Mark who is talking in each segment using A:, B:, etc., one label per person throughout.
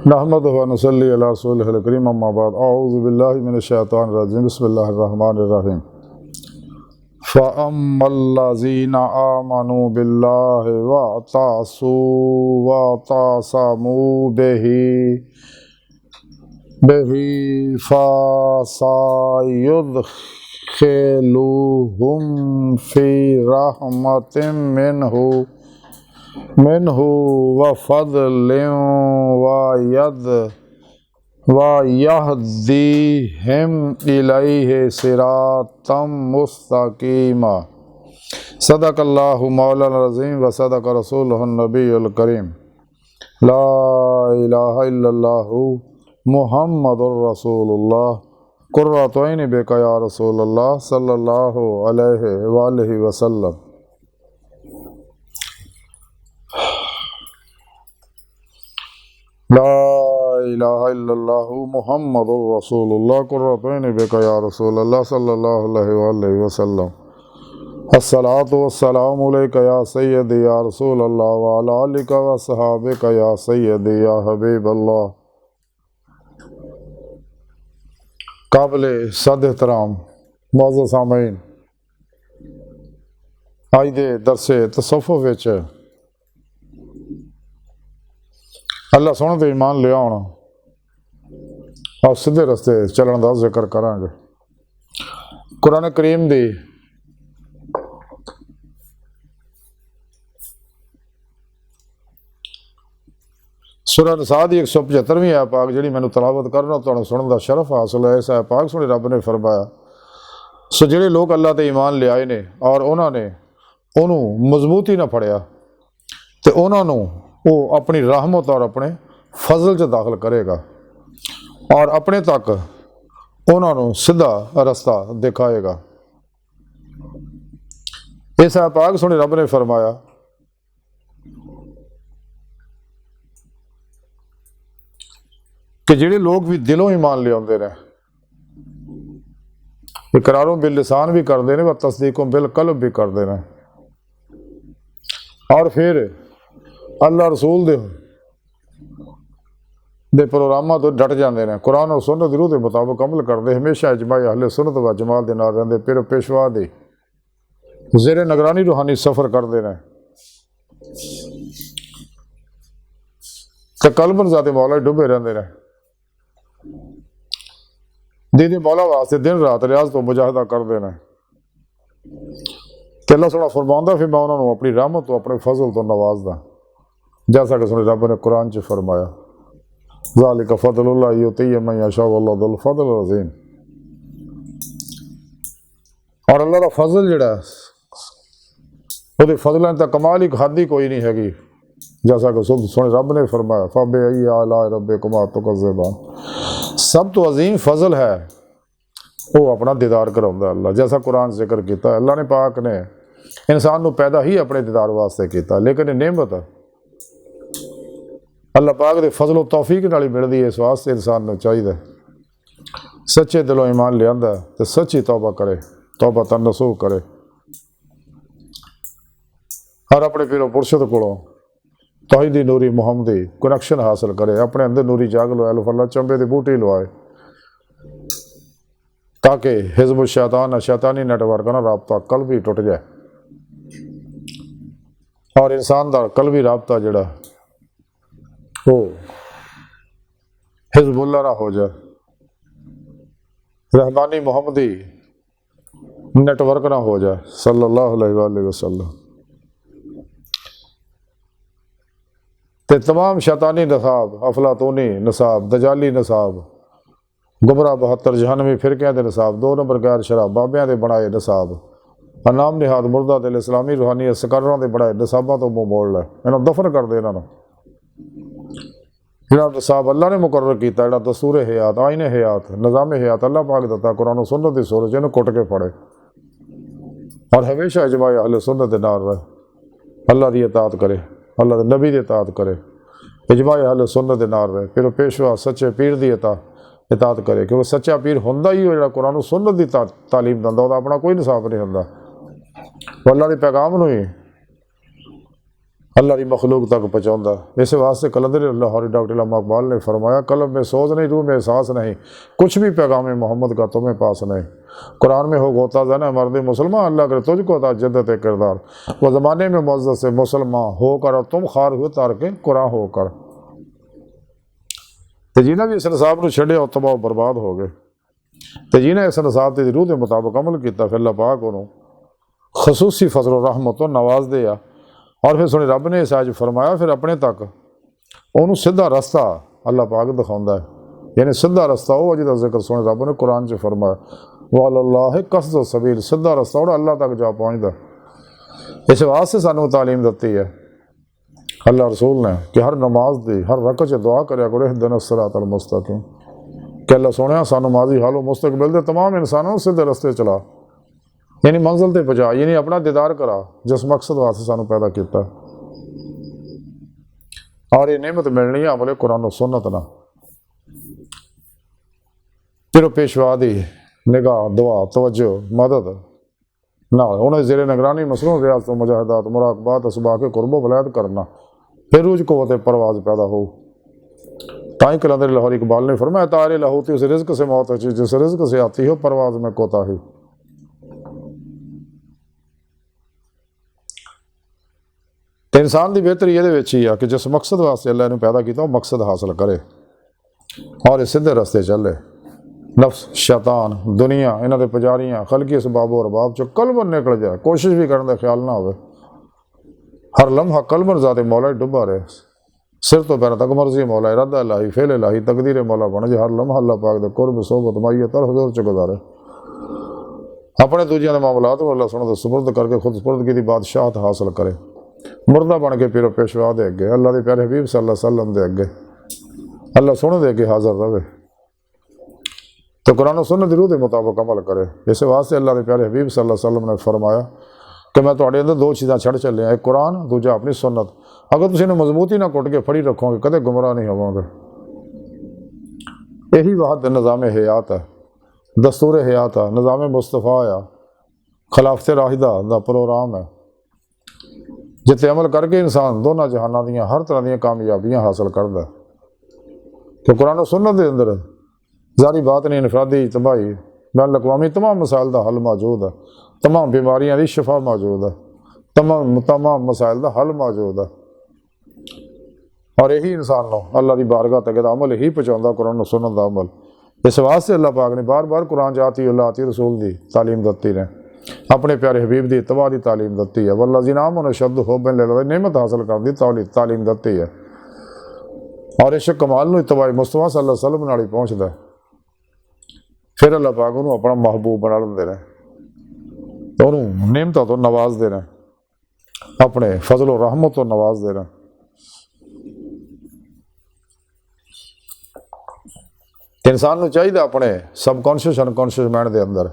A: नहमदुहु व नसल्ली अला रसूलिहिल करीम अम्मा बाद अऊज़ु बिल्लाहि मिनश शैतानिर रजीम बिस्मिल्लाहिर रहमानिर रहीम फ़अम्मल्लज़ीना आमनू बिल्लाहि वअतासमू बिही फ़सायुदख़िलुहुम फ़ी रहमतिम मिन्हु व फ़ज़लिन व यहदीहिम इलैहि सिरातम मुस्तक़ीमा। सदक़ल्लाहु मौलाना अज़ीम व सदक़ रसूलुहुन नबियुल करीम। ला इलाहा इल्लल्लाहु मुहम्मदुर रसूलुल्लाह कुर्रतु ऐनी बिका या रसूलल्लाह सल्लल्लाहु अलैहि व आलिहि वसल्लम। ला इलाहा इल्लल्लाहु मुहम्मदुर रसूलुल्लाह कुर्रतु ऐनी बिका या रसूलल्लाह सल्लल्लाहु अलैहि व आलिहि वसल्लम। अस्सलातु वस्सलामु अलैका या सय्यदी या रसूलल्लाह व अला आलिका व अस्हाबिका या सय्यदी या हबीबल्लाह। काबिले सद एहतराम मुअज़्ज़ज़ सामीन, अज दे दरसे तसव्वुफ़ विच अल्लाह सोहणे ते ईमान ले आउण और सीधे रस्ते चलण दा जिक्र करांगे। कुरान करीम दी सूरह निसा दी 175वीं आयत पाक जिहड़ी मैनूं तलावत करना तुहानूं सुणन दा शरफ हासिल है। इस आयत पाक सुणी रब ने फरमाया, सो जिहड़े लोग अल्लाह ते ईमान ले आए ने और उन्होंने उन्हों मजबूती ना फड़िया तो उन्होंने वो अपनी रहमत और अपने फजल च दाखिल करेगा और अपने तक उन्होंने सीधा रास्ता दिखाएगा। इस आयत पाक सुणी रब ने फरमाया कि जिहड़े लोग भी दिलों ईमान ले आउंदे ने, इकरारों बिल लिसान भी करते हैं व तस्दीकों बिल कल्ब भी करते हैं और फिर अल्लाह रसूल दे प्रोग्रामां तो डट जाते हैं, कुरान और सुन्नत दी रूह के मुताबिक अमल करते, हमेशा इजमाई अहले सुन्नत व जमात दे नाल रहिंदे, फिर पेशवा दे ज़ेरे निगरानी रूहानी सफ़र करते हैं तो कल्बन ज़ाते मौला डुबे रहते हैं। दीदी मौला वास्ते दिन रात रियाज तो मुजाहिदा करते हैं। अल्लाह सोहना फरमांदा फिर मैं उन्होंने अपनी रहमत तो अपने फजल तो नवाजदा, जैसा कि सुने रब ने कुरान च फरमाया, ज़ालिका फ़ज़लुल्लाह युतीहि मन यशा वल्लाहु ज़ुल फ़ज़लिल अज़ीम। और अल्लाह का फजल जिहड़ा वो फजलों तक कमाल ही हद ही कोई नहीं हैगी, जैसा कि सुने रब ने फरमाया, फ़बिअय्यि आलाइ रब्बिकुमा तुकज़्ज़िबान। सब तो अजीम फजल है वो अपना दीदार कराउंदा अल्लाह, जैसा कुरान जिक्र किया है। अल्लाह ने पाक ने इंसान को पैदा ही अपने दीदार वास्ते किया, लेकिन नेमत अल्लाह पाक के फजलो तौफीक नाल ही मिलती है। इस वास्ते इंसान को चाहिए सच्चे दिलों ईमान लिया तो सच्ची तौबा करे, तौबा तनसूह करे और अपने पीरो पुरशद को तौहीदी नूरी मुहम्मदी कनैक्शन हासिल करे, अपने अंदर नूरी जाग लवाए, फल्ला चंबे की बूटी लवाए ताकि हिज़्ब शैतान शैतानी नेटवर्क ना राबता कल भी टुट जाए और इंसान का कल्बी राबता जिहड़ा वो हिज़्बुल्लाह ना हो जाए, रहमानी मुहम्मदी नेटवर्क ना हो जाए सल्लल्लाहु अलैहि वसल्लम। ते तमाम शैतानी नसाब, अफलातूनी नसाब, दजाली नसाब, गुमराह 72 जहनवी फिरकियां के नसाब, 2 नंबर गैर शराब बाबियां के बनाए नसाब, अनाम निहाद मुर्दा दिल इस्लामी रूहानी सकरों के बनाए नसाबों तो मुँह मोड़ लै, इन्हों दफन कर दे। इन्हों जो नसाब अल्लाह ने मुकर्रर किया, जो दस्तूर हयात, आइन हयात, निज़ाम हयात अल्लाह पाक दिता कुरान सुन्नत की सूरत, इन्हों कुट के फड़े और हमेशा इजमाई अहले सुन्नत के नाल रहे, अल्लाह की इताअत करे, अल्लाह के नबी की इताअत करे, इजमाई अहले सुन्नत के नाल रहे, फिर पेशवा सच्चे पीर की इताअत करे, क्योंकि सच्चा पीर होंदा ही जो कुरान सुन्नत की तालीम दिंदा, अपना कोई निसाब नहीं होंदा। अल्लाह के पैगाम ही अल्लाह की मखलूक तक पहुँचाता। इस वास्ते कलंदर लाहौरी डॉक्टर अल्लामा इकबाल ने फरमाया, कलम में सोच नहीं, रूह में एहसास नहीं, कुछ भी पैगाम मोहम्मद का तुम्हें पास नहीं। कुरान में हो गोता जाना मर्द मुसलमान, अल्लाह करे तुझको था जद्दत किरदार। वो ज़माने में मुअज़्ज़ज़ से मुसलमान होकर और तुम खार हुए तार के कुरान होकर। तो जिन्हें भी इस नसाब को छड़े और तबाह बर्बाद हो गए, तो जिन्हें इस नसाब की रूह के मुताबिक अमल किया, फिर अल्लाह पाक उन्होंने खसूसी फजल रहमत नवाज दिया। और फिर सुने रब ने इस अज फरमाया, फिर अपने तक उन्होंने सीधा रस्ता अल्लाह पाक दिखाता है, यानी सीधा रस्ता वो जिसका जिक्र सुने रब ने कुरान च फरमाया, वल्लाह कसद सबील, सीधा रस्ता और अल्लाह तक जा पहुँचता। इस वास्ते सानू तालीम दी है अल्लाह रसूल ने कि हर नमाज दी हर रकत च दुआ करा करो इहदिना सिरातल मुस्तकीम, कि अल्लाह सोने सानू माजी हालो मुस्तकबिल दे तमाम इंसानों सीधे रस्ते चला, यानी मंजिल ते पहुँचा, यानी अपना दीदार करा जिस मकसद वास्ते सानू पैदा किया। और ये नेमत मिलनी है अमले कुरान और सुन्नत ना। फिर पेशवा दी निगाह दुआ तवज्जो मदद ना उन्हें जेर निगरानी मसरूफ रियासत मुजाहिदात मुराकबात असबा के कुर्बो वलायत करना, फिर रूज क़ुव्वत परवाज पैदा हो। ताई कलंदर लाहौरी इकबाल ने फरमाया, तारे लहूती उस रिज़्क़ से मौत अच्छी जिस रिज़्क़ से आती हो परवाज में कोताही। तो इंसान की बेहतरी ये ही आ कि जिस मकसद वास्ते अल्लाह ने पैदा किया वो मकसद हासिल करे और इस सीधे रस्ते चले। नफ्स शैतान दुनिया इन्हों के पुजारियाँ खलकी इसबाबो अरबाब चो कलबन निकल जाए, कोशिश भी करने का ख्याल ना हो, हर लम्हा कलबन ज़ाते मौला डुबा रहे, सिर तो पैर तक मर्जी मौला इरादा लाही फेल लाही तकदीर मौला बन जाए, हर लम्हा अल्लाह पाक दे कुर्ब सोबत माइयत और हुजूर च गुजारे, अपने दूजिया के मामलात को अल्लाह सुनो सुपुर्द करके खुद सुपुर्दगी की बादशाहत हासिल करे, मुर्दा बन के पीरो पेशवा दे अगे अल्लाह के प्यारे हबीब सल्लल्लाहु अलैहि वसल्लम दे अगे अल्लाह सुनो दे अगे हाजिर रहे। तो कुरान और सुन्नत दी रूह के मुताबिक अमल करे। इस वास्ते अल्लाह के प्यारे हबीब सल्लल्लाहु अलैहि वसल्लम ने फरमाया कि मैं तुहाडे अंदर दो चीज़ां छड़ चलिया, एक कुरान दूजा अपनी सुन्नत। अगर तुसीं इन्हूं मजबूती ना कुट के फड़ी रखोगे कदे गुमराह नहीं होवोगे। यही वाहद निज़ाम हयात है, दस्तूर हयात है, निज़ाम मुस्तफ़ा आ, खिलाफत राहिदा दा प्रोग्राम है, जिते अमल करके इंसान दोनों जहाना दियाँ हर तरह दी कामयाबियाँ हासिल करता है। तो कुरान और सुन्नत के अंदर जारी बात नहीं, इनफरादी तबाही बैन अक़वामी तमाम मसाइल का हल मौजूद है, तमाम बीमारियां की शफा मौजूद है, तमाम मसाइल का हल मौजूद है। और यही इंसान को अल्लाह की बारगाह तक अमल ही पहुँचाता कुरान और सुन्नत का अमल। इस वास्ते अल्लाह पाक ने बार बार कुरान जाती अल्लाह आती रसूल की तालीम दी ने, अपने प्यारे हबीब की इत्तबा की तालीम दी है, वल्लज़ीना आमनू अशद्दु हुब्बन लिल्लाह नेमत हासिल करने की तालीम दी है। और इस कमाल में इत्तबा मुस्तफा सल्लल्लाहु अलैहि वसल्लम नाल ही पहुँचता है। फिर अल्लाह पाक उन्होंने अपना महबूब बना लेंदे ने, उन्होंने नेमतों तो नवाज देना, अपने फजल और रहमत तो नवाज देना। इंसान को चाहिए अपने सबकॉन्शियस अनकॉन्शियस माइंड के अंदर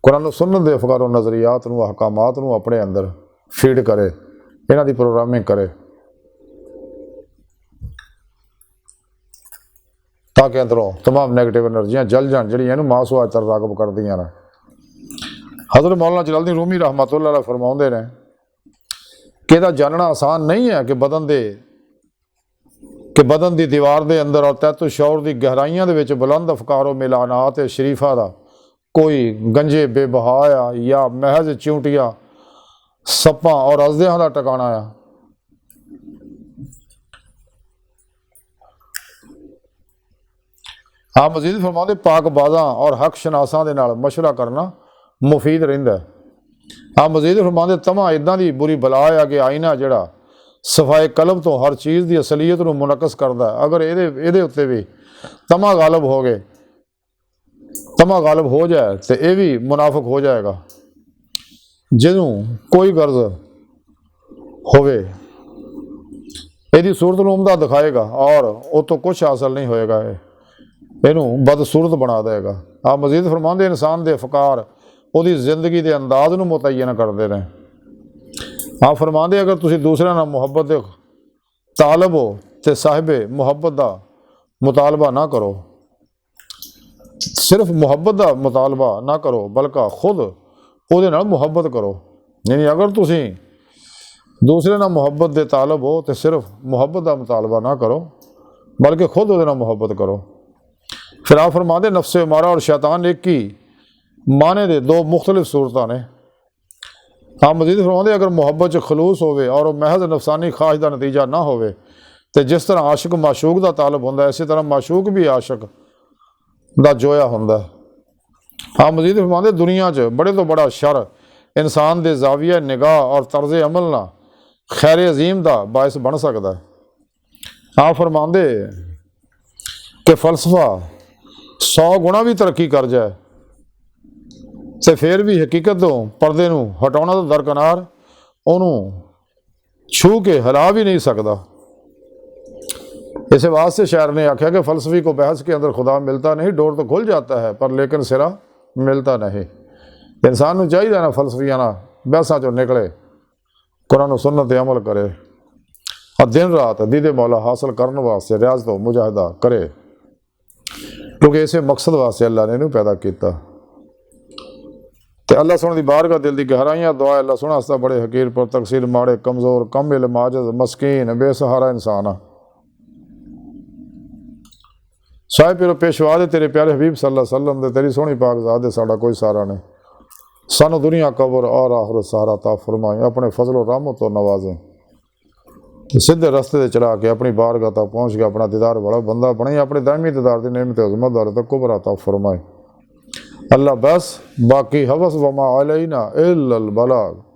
A: कुरान और सुन्नत के अफकार और नज़रियात नूं अहकामात नूं अपने अंदर फीड करे, इन्हां दी प्रोग्रामिंग करे, ताकि अंदरों तमाम नैगेटिव एनर्जियाँ जल जान जी मासूआ तर रागब कर दियाँ ने। हज़रत मौलाना जलालुद्दीन रूमी रहमतुल्लाह अलैह फरमाउंदे ने कि इहदा जानना आसान नहीं है कि बदन की दीवार के अंदर और तैतो शौर की गहराइयां दे विच बुलंद अफकारो मिलानात शरीफा का कोई गंजे बेबहाया या महज चिंटिया सप्पां और अजदियां का टकाना है। आप मजीद फरमाते पाकबाजा और हक शनासा के नाल मशवरा करना मुफीद रहिंदा है। आप मजीद फरमाते तमा इदां दी बुरी बला आ कि आईना जिहड़ा सफाए कलब तो हर चीज़ की असलीयत को मुनकस करता है, अगर ये उत्ते भी तमा गालब हो जाए तो यह भी मुनाफिक हो जाएगा। जिन्हों कोई गर्ज होवे यदि सूरत को उमदा दिखाएगा और वो तो कुछ हासिल नहीं होएगा, इनू बदसूरत बना देगा। आप मजीद फरमाते इंसान के अफकार वो जिंदगी के अंदाज को मुतयन करते हैं। आप फरमाते अगर तुम दूसरे नाल मुहब्बत के तालब हो तो साहिबे मुहब्बत का मुतालबा ना करो, सिर्फ मुहब्बत का मुतालबा ना करो बल्कि खुद वो मुहब्बत करो, नहीं अगर तुसी दूसरे नाल मुहब्बत दे तालब हो तो सिर्फ मुहब्बत का मुतालबा ना करो बल्कि खुद उहदे नाल मुहब्बत करो। फिर आप फरमाते नफ्से मारा और शैतान एक ही माने दे दो मुख्तलिफ सूरतां ने। आप मजीद फरमाते अगर मुहब्बत च खलूस होवे और महज नफसानी ख्वाहिश का नतीजा ना होवे तो जिस तरह आशिक माशूक का तालब होंदा इसी तरह माशूक भी आशिक का जोया होंदा। आप मजीद फरमाते दुनिया च बड़े तो बड़ा शर इंसान के जाविया निगाह और तर्ज अमल ना खैर अजीम का बायस बन सकता है। आप फरमाते कि फलसफा 100 गुणा भी तरक्की कर जाए तो फिर भी हकीकत तो पर्दे नूं हटाउणा तो दरकनार उन्होंने छू के हिला भी नहीं सकता। इस वास्ते शायर ने आख्या कि फलसफी को बहस के अंदर खुदा मिलता नहीं, डोर तो खुल जाता है पर लेकिन सिरा मिलता नहीं। इंसान को चाहिए ना फलसफिया ना बहसा चो निकले, कुरान सुन्नत ते अमल करे और दिन रात दीदे मौला हासिल करने वास्ते रियाज तो मुजाहिदा करे, क्योंकि इसे मकसद वास्ते अल्लाह ने इन्हू पैदा किया। तो अल्लाह सुन दी बार का दिल की गहराइयाँ दुआ अल्लाह सुना हस्ता बड़े हकीर पर तकसीर माड़े कमज़ोर कम इल्म आजिज़ मस्कीन बेसहारा इंसान साहिब पिरो पेशवा दे तेरे प्यारे हबीब सल्लल्लाहु अलैहि वसल्लम दे तेरी सोहनी पाक ज़ात दे साडा कोई सहारा नहीं। सानू दुनिया कब्र और आखिरत सहारा ता फरमाए, अपने फजल और रहमत तो नवाजें, सीधे रस्ते से चला के अपनी बारगाह तक पहुँच के अपना दीदार वाला बंदा बने, अपने दायमी दीदार की नेमत अज़मत दौलत कुबरा ता फरमाए। अल्लाह बस बाकी हवस वमा अलैना इल्लल बलाग।